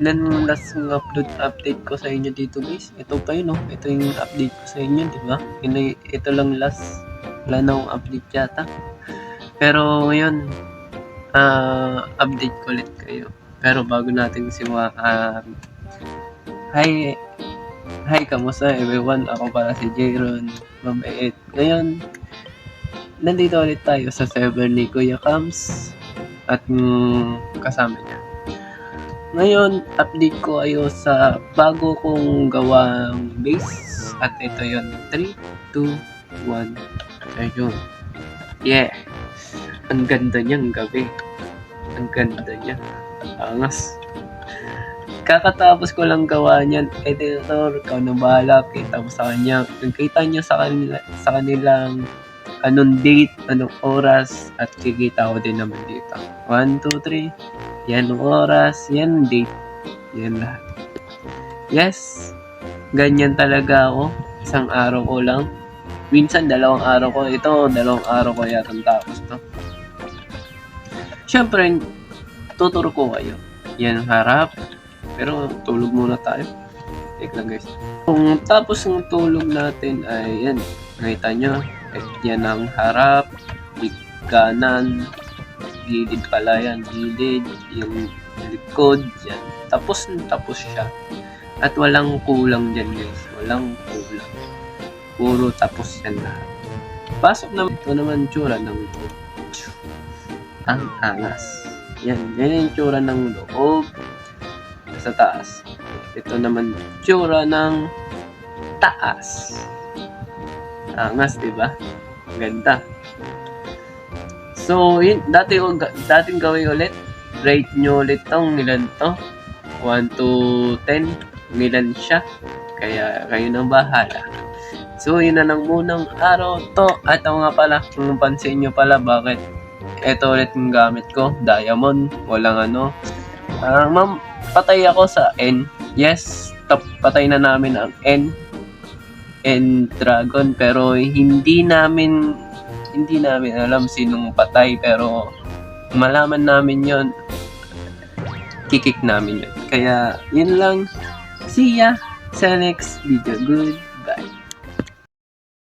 ilan last update ko sa inyo dito guys. Ito pa yun, ito yung update ko sa inyo, di ba? Ito lang last, wala na akong update yata. Pero ngayon, update ko ulit kayo. Pero bago natin hi, kamusta everyone? Ako pala si Jayron, mabait. Ngayon, nandito ulit tayo sa server ni Kuya Kams at kasama niya. Ngayon, update ko kayo sa bago kong gawang base. At ito yun. 3, 2, 1. Ayun. Yeah. Ang ganda niyang gabi. Ang ganda niya. Angas. Kakatapos ko lang gawa niyan. Editor, ikaw na bahala. Kita mo sa kanya. Kita niyo sa kanilang anong date, anong oras. At kikita ko din naman dito. 1, 2, 3. Yan oras, yan date, yan lahat. Yes, ganyan talaga ako. Isang araw ko lang. Minsan, 2 araw ko. Ito, 2 araw ko yata tapos to. Siyempre, tuturo ko kayo. Yan ang harap. Pero, tulog muna tayo. Take lang guys. Kung tapos ng tulog natin ay yan. Nakita nyo, yan ang harap, kanan, gilid pala yan, gilid, yung likod, yan. Tapos siya. At walang kulang dyan guys, walang kulang. Puro tapos yan lahat. Pasok naman, ito naman tsura ng loob. Ang angas. Yan yung tsura ng loob. Sa taas. Ito naman tsura ng taas. Angas, diba? Ganda. So, yun, dating gawin ulit. Rate nyo ulit tong ilan to. 1 to 10. Ilan siya. Kaya kayo nang bahala. So, yun na lang munang araw to. At nga pala, kung pansin nyo pala, bakit ito ulit yung gamit ko. Diamond. Walang ano. Ma'am, patay ako sa N. Yes, patay na namin ang N Dragon. Pero hindi namin alam sinong patay, pero malaman namin yon, kikik namin yun. Kaya yun lang, see ya sa next video. Good.